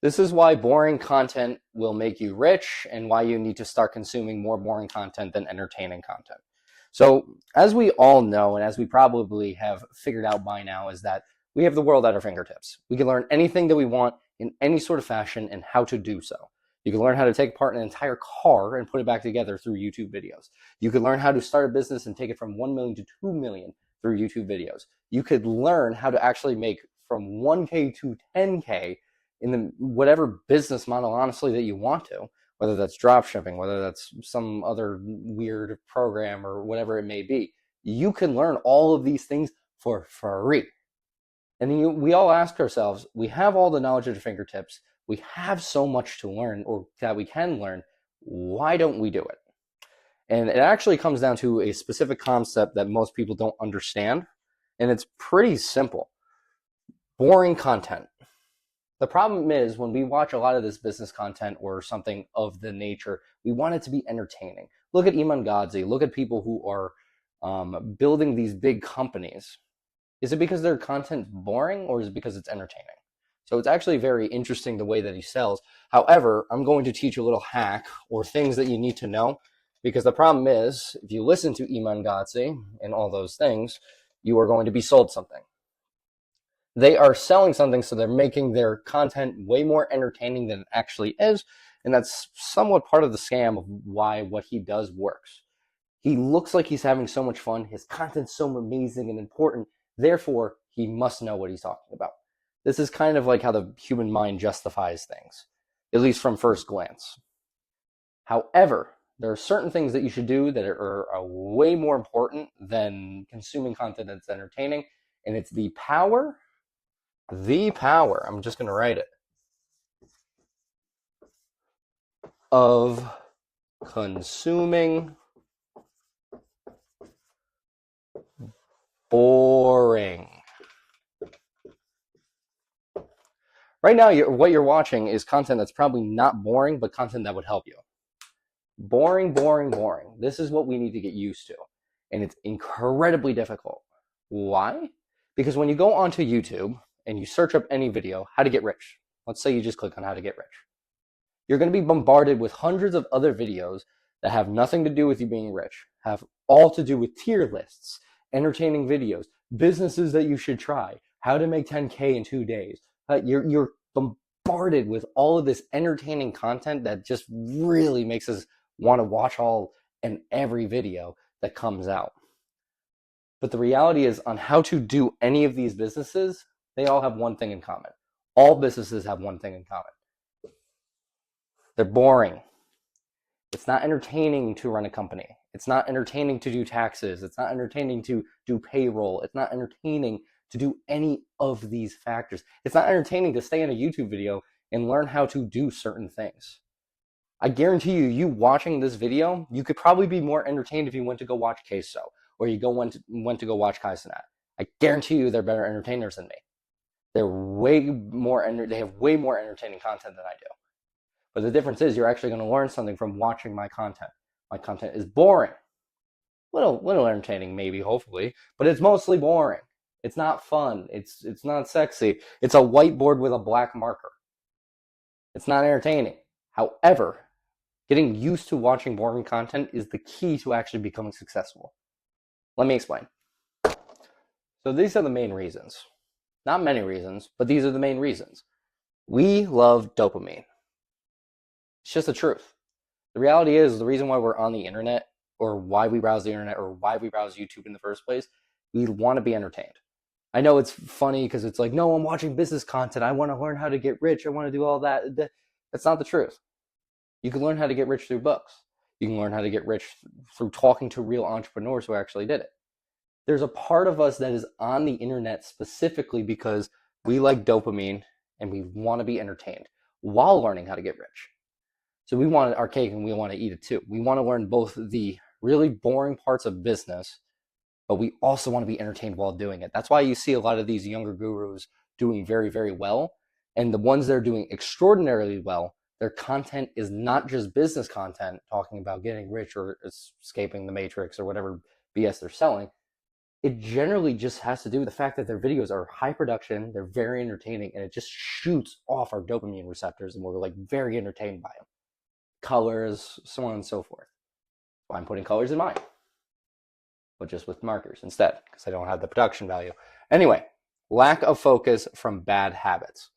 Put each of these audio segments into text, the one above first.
This is why boring content will make you rich and why you need to start consuming more boring content than entertaining content. So, as we all know, and as we probably have figured out by now, is that we have the world at our fingertips. We can learn anything that we want in any sort of fashion and how to do so. You can learn how to take apart an entire car and put it back together through YouTube videos. You can learn how to start a business and take it from 1 million to 2 million through YouTube videos. You could learn how to actually make from 1K to 10K in the whatever business model, honestly, that you want to, whether that's drop shipping, whether that's some other weird program or whatever it may be. You can learn all of these things for free. And we all ask ourselves, we have all the knowledge at our fingertips. We have so much to learn, or that we can learn. Why don't we do it? And it actually comes down to a specific concept that most people don't understand. And it's pretty simple. Boring content. The problem is when we watch a lot of this business content or something of the nature, we want it to be entertaining. Look at Iman Gadzhi. Look at people who are building these big companies. Is it because their content's boring, or is it because it's entertaining? So it's actually very interesting the way that he sells. However, I'm going to teach you a little hack or things that you need to know, because the problem is if you listen to Iman Gadzhi and all those things, you are going to be sold something. They are selling something, so they're making their content way more entertaining than it actually is, and that's somewhat part of the scam of why what he does works. He looks like he's having so much fun, his content's so amazing and important, therefore he must know what he's talking about. This is kind of like how the human mind justifies things, at least from first glance. However, there are certain things that you should do that are way more important than consuming content that's entertaining, and it's the power, I'm just going to write it, of consuming boring. Right now, what you're watching is content that's probably not boring, but content that would help you. Boring, boring, boring. This is what we need to get used to. And it's incredibly difficult. Why? Because when you go onto YouTube and you search up any video, how to get rich. Let's say you just click on how to get rich. You're going to be bombarded with hundreds of other videos that have nothing to do with you being rich, have all to do with tier lists, entertaining videos, businesses that you should try, how to make 10K in 2 days. You're bombarded with all of this entertaining content that just really makes us want to watch all and every video that comes out. But the reality is, on how to do any of these businesses, they all have one thing in common. All businesses have one thing in common. They're boring. It's not entertaining to run a company. It's not entertaining to do taxes. It's not entertaining to do payroll. It's not entertaining to do any of these factors. It's not entertaining to stay in a YouTube video and learn how to do certain things. I guarantee you, you watching this video, you could probably be more entertained if you went to go watch Queso, or you went to go watch Kai Cenat. I guarantee you they're better entertainers than me. They have way more entertaining content than I do. But the difference is you're actually going to learn something from watching my content. My content is boring. Little entertaining maybe, hopefully, but it's mostly boring. It's not fun. It's not sexy. It's a whiteboard with a black marker. It's not entertaining. However, getting used to watching boring content is the key to actually becoming successful. Let me explain. So these are the main reasons. Not many reasons, but these are the main reasons. We love dopamine. It's just the truth. The reality is, the reason why we're on the internet, or why we browse the internet, or why we browse YouTube in the first place, we want to be entertained. I know it's funny because it's like, no, I'm watching business content. I want to learn how to get rich. I want to do all that. That's not the truth. You can learn how to get rich through books. You can learn how to get rich through talking to real entrepreneurs who actually did it. There's a part of us that is on the internet specifically because we like dopamine and we want to be entertained while learning how to get rich. So we want our cake and we want to eat it too. We want to learn both the really boring parts of business, but we also want to be entertained while doing it. That's why you see a lot of these younger gurus doing very, very well. And the ones that are doing extraordinarily well, their content is not just business content talking about getting rich or escaping the matrix or whatever BS they're selling. it generally just has to do with the fact that their videos are high production, they're very entertaining, and it just shoots off our dopamine receptors, and we're like very entertained by them. Colors, so on and so forth. Well, I'm putting colors in mine, but just with markers instead, because I don't have the production value. Anyway, lack of focus from bad habits.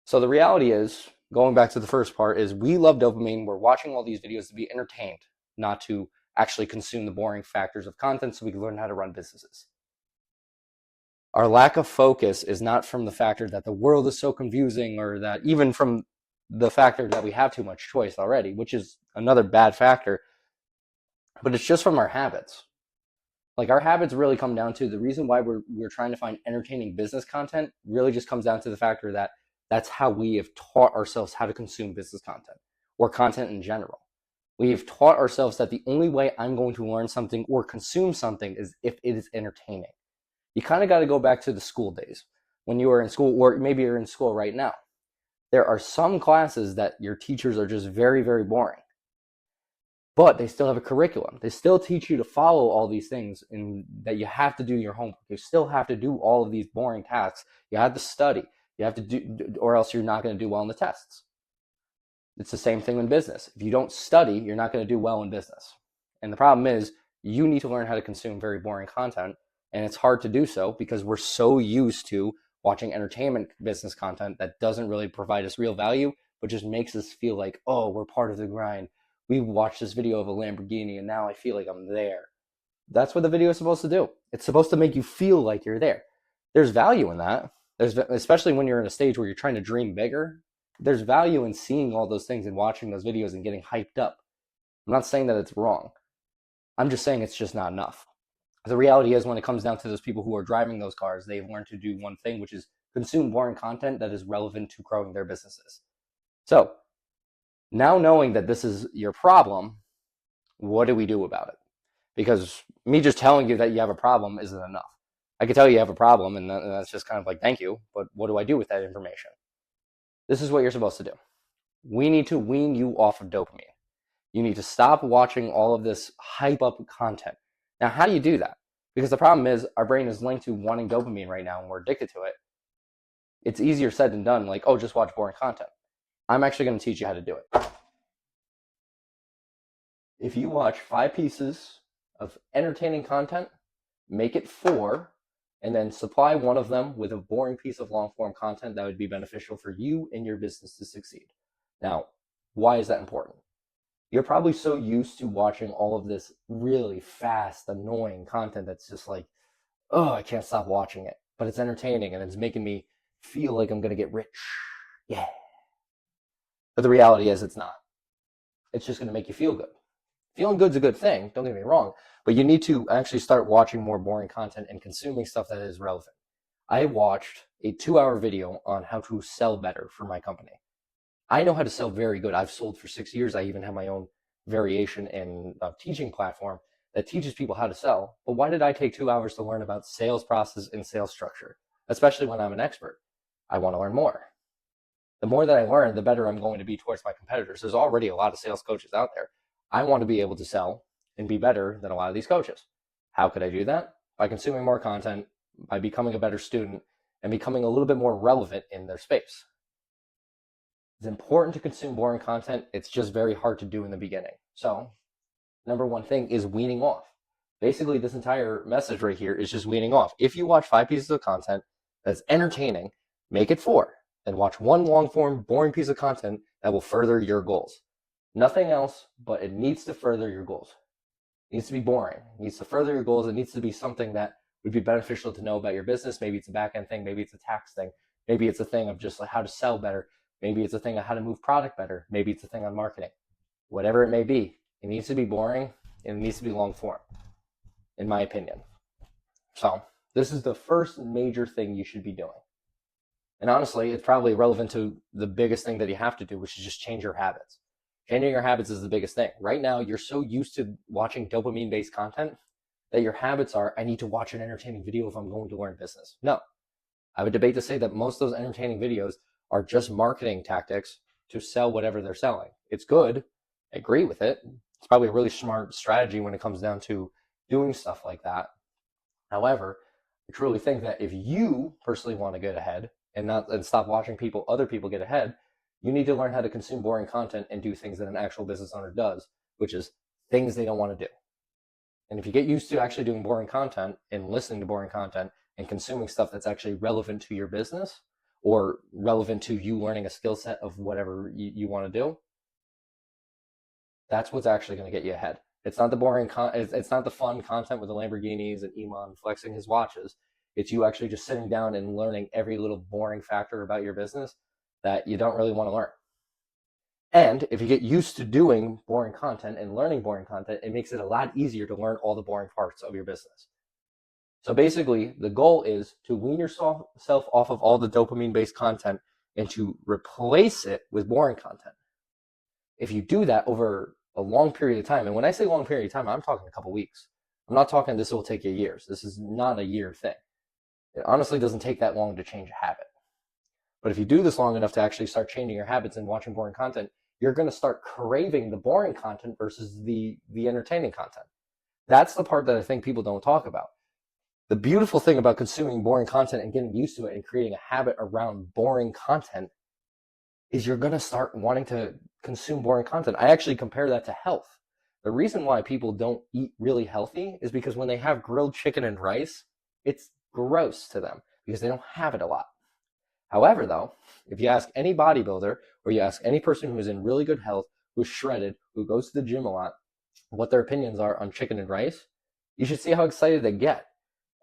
So the reality is, going back to the first part, is we love dopamine. We're watching all these videos to be entertained, not to actually consume the boring factors of content so we can learn how to run businesses. Our lack of focus is not from the factor that the world is so confusing, or that even from the factor that we have too much choice already, which is another bad factor, but it's just from our habits. Like, our habits really come down to the reason why we're trying to find entertaining business content really just comes down to the factor that that's how we have taught ourselves how to consume business content or content in general. We've taught ourselves that the only way I'm going to learn something or consume something is if it is entertaining. You kind of got to go back to the school days when you were in school, or maybe you're in school right now. There are some classes that your teachers are just very, very boring, but they still have a curriculum. They still teach you to follow all these things, and that you have to do your homework. You still have to do all of these boring tasks. You have to study. You have to do, or else you're not going to do well in the tests. It's the same thing in business. If you don't study, you're not going to do well in business. And the problem is, you need to learn how to consume very boring content, and it's hard to do so because we're so used to watching entertainment business content that doesn't really provide us real value, but just makes us feel like, oh, we're part of the grind. We watched this video of a Lamborghini and now I feel like I'm there. That's what the video is supposed to do. It's supposed to make you feel like you're there. There's value in that. Especially when you're in a stage where you're trying to dream bigger. There's value in seeing all those things and watching those videos and getting hyped up. I'm not saying that it's wrong. I'm just saying it's just not enough. The reality is, when it comes down to those people who are driving those cars, they've learned to do one thing, which is consume boring content that is relevant to growing their businesses. So now, knowing that this is your problem, what do we do about it? Because me just telling you that you have a problem isn't enough. I could tell you have a problem, and that's just kind of like, thank you, but what do I do with that information? This is what you're supposed to do. We need to wean you off of dopamine. You need to stop watching all of this hype up content. Now, how do you do that? Because the problem is, our brain is linked to wanting dopamine right now, and we're addicted to it. It's easier said than done, like, oh, just watch boring content. I'm actually going to teach you how to do it. If you watch 5 pieces of entertaining content, make it 4, and then supply one of them with a boring piece of long-form content that would be beneficial for you and your business to succeed. Now, why is that important? You're probably so used to watching all of this really fast, annoying content that's just like, oh, I can't stop watching it. But it's entertaining and it's making me feel like I'm going to get rich. Yeah. But the reality is, it's not. It's just going to make you feel good. Feeling good's a good thing, don't get me wrong, but you need to actually start watching more boring content and consuming stuff that is relevant. I watched a 2-hour video on how to sell better for my company. I know how to sell very good. I've sold for 6 years. I even have my own variation and teaching platform that teaches people how to sell. But why did I take 2 hours to learn about sales process and sales structure, especially when I'm an expert? I want to learn more. The more that I learn, the better I'm going to be towards my competitors. There's already a lot of sales coaches out there. I want to be able to sell and be better than a lot of these coaches. How could I do that? By consuming more content, by becoming a better student, and becoming a little bit more relevant in their space. It's important to consume boring content. It's just very hard to do in the beginning. So, number one thing is weaning off. Basically, this entire message right here is just weaning off. If you watch 5 pieces of content that's entertaining, make it 4. Then watch one long-form, boring piece of content that will further your goals. Nothing else, but it needs to further your goals. It needs to be boring. It needs to further your goals. It needs to be something that would be beneficial to know about your business. Maybe it's a back-end thing. Maybe it's a tax thing. Maybe it's a thing of just like how to sell better. Maybe it's a thing of how to move product better. Maybe it's a thing on marketing. Whatever it may be, it needs to be boring and it needs to be long form, in my opinion. So this is the first major thing you should be doing. And honestly, it's probably relevant to the biggest thing that you have to do, which is just change your habits. Changing your habits is the biggest thing. Right now, you're so used to watching dopamine-based content that your habits are, I need to watch an entertaining video if I'm going to learn business. No. I would debate to say that most of those entertaining videos are just marketing tactics to sell whatever they're selling. It's good. I agree with it. It's probably a really smart strategy when it comes down to doing stuff like that. However, I truly think that if you personally want to get ahead and stop watching other people get ahead, you need to learn how to consume boring content and do things that an actual business owner does, which is things they don't want to do. And if you get used to actually doing boring content and listening to boring content and consuming stuff that's actually relevant to your business or relevant to you learning a skill set of whatever you want to do, that's what's actually going to get you ahead. It's not the it's not the fun content with the Lamborghinis and Iman flexing his watches. It's you actually just sitting down and learning every little boring factor about your business that you don't really want to learn. And if you get used to doing boring content and learning boring content, it makes it a lot easier to learn all the boring parts of your business. So basically, the goal is to wean yourself off of all the dopamine-based content and to replace it with boring content. If you do that over a long period of time, and when I say long period of time, I'm talking a couple weeks. I'm not talking this will take you years. This is not a year thing. It honestly doesn't take that long to change a habit. But if you do this long enough to actually start changing your habits and watching boring content, you're going to start craving the boring content versus the entertaining content. That's the part that I think people don't talk about. The beautiful thing about consuming boring content and getting used to it and creating a habit around boring content is you're going to start wanting to consume boring content. I actually compare that to health. The reason why people don't eat really healthy is because when they have grilled chicken and rice, it's gross to them because they don't have it a lot. However, though, if you ask any bodybuilder or you ask any person who is in really good health, who's shredded, who goes to the gym a lot, what their opinions are on chicken and rice, you should see how excited they get.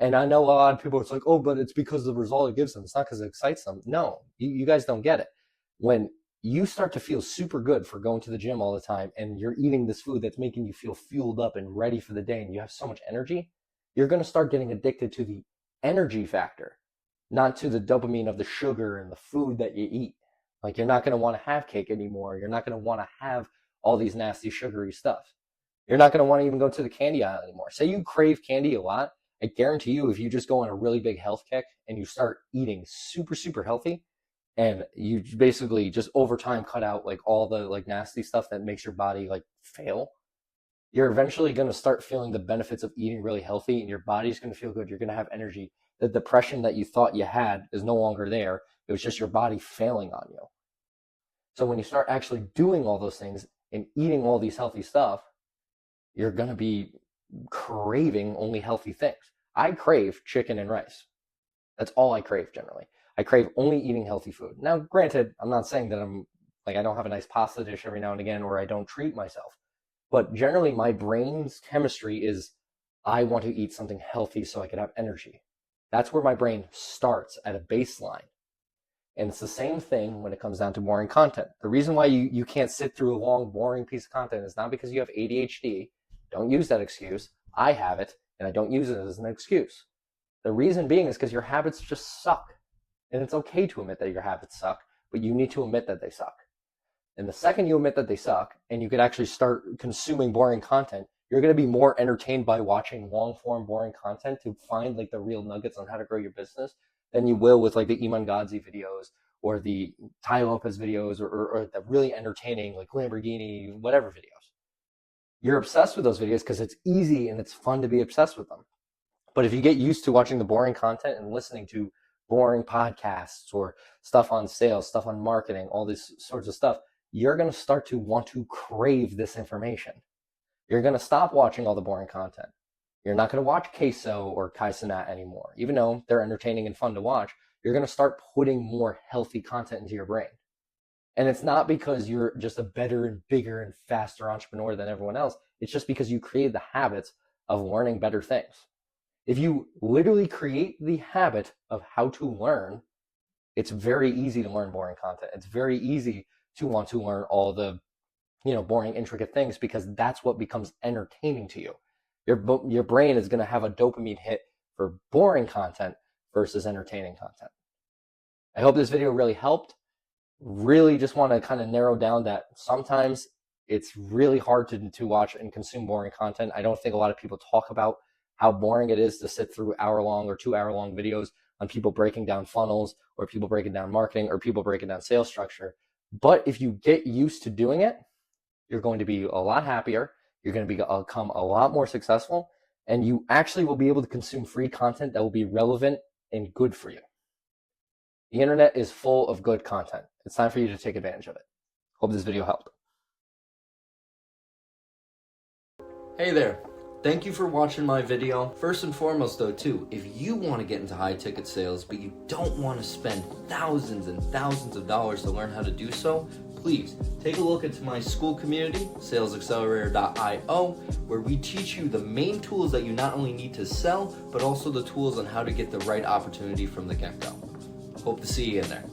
And I know a lot of people, it's like, oh, but it's because of the result it gives them. It's not because it excites them. No, you guys don't get it. When you start to feel super good for going to the gym all the time and you're eating this food that's making you feel fueled up and ready for the day and you have so much energy, you're going to start getting addicted to the energy factor, not to the dopamine of the sugar and the food that you eat. Like you're not going to want to have cake anymore. You're not going to want to have all these nasty sugary stuff. You're not going to want to even go to the candy aisle anymore. Say you crave candy a lot. I guarantee you, if you just go on a really big health kick and you start eating super, super healthy, and you basically just over time cut out like all the like nasty stuff that makes your body like fail, you're eventually going to start feeling the benefits of eating really healthy, and your body's going to feel good. You're going to have energy. The depression that you thought you had is no longer there. It was just your body failing on you. So when you start actually doing all those things and eating all these healthy stuff, you're going to be craving only healthy things. I crave chicken and rice. That's all I crave generally. I crave only eating healthy food. Now, granted, I'm not saying that I don't have a nice pasta dish every now and again, or I don't treat myself. But generally, my brain's chemistry is I want to eat something healthy so I can have energy. That's where my brain starts at a baseline. And it's the same thing when it comes down to boring content. The reason why you can't sit through a long, boring piece of content is not because you have ADHD. Don't use that excuse. I have it, and I don't use it as an excuse. The reason being is because your habits just suck. And it's okay to admit that your habits suck, but you need to admit that they suck. And the second you admit that they suck, and you can actually start consuming boring content, you're going to be more entertained by watching long-form boring content to find like the real nuggets on how to grow your business than you will with like the Iman Gadzhi videos or the Tai Lopez videos or the really entertaining like Lamborghini, whatever videos. You're obsessed with those videos because it's easy and it's fun to be obsessed with them. But if you get used to watching the boring content and listening to boring podcasts or stuff on sales, stuff on marketing, all this sorts of stuff, you're going to start to want to crave this information. You're going to stop watching all the boring content. You're not going to watch Queso or Kai Cenat anymore. Even though they're entertaining and fun to watch, you're going to start putting more healthy content into your brain. And it's not because you're just a better and bigger and faster entrepreneur than everyone else. It's just because you created the habits of learning better things. If you literally create the habit of how to learn, it's very easy to learn boring content. It's very easy to want to learn all the, boring, intricate things because that's what becomes entertaining to you. Your brain is going to have a dopamine hit for boring content versus entertaining content. I hope this video really helped. Really just want to kind of narrow down that sometimes it's really hard to watch and consume boring content. I don't think a lot of people talk about how boring it is to sit through hour-long or 2-hour-long videos on people breaking down funnels or people breaking down marketing or people breaking down sales structure. But if you get used to doing it, you're going to be a lot happier. You're going to become a lot more successful, and you actually will be able to consume free content that will be relevant and good for you. The internet is full of good content. It's time for you to take advantage of it. Hope this video helped. Hey there. Thank you for watching my video. First and foremost though too, if you want to get into high ticket sales but you don't want to spend thousands and thousands of dollars to learn how to do so, please take a look into my school community, salesaccelerator.io, where we teach you the main tools that you not only need to sell, but also the tools on how to get the right opportunity from the get-go. Hope to see you in there.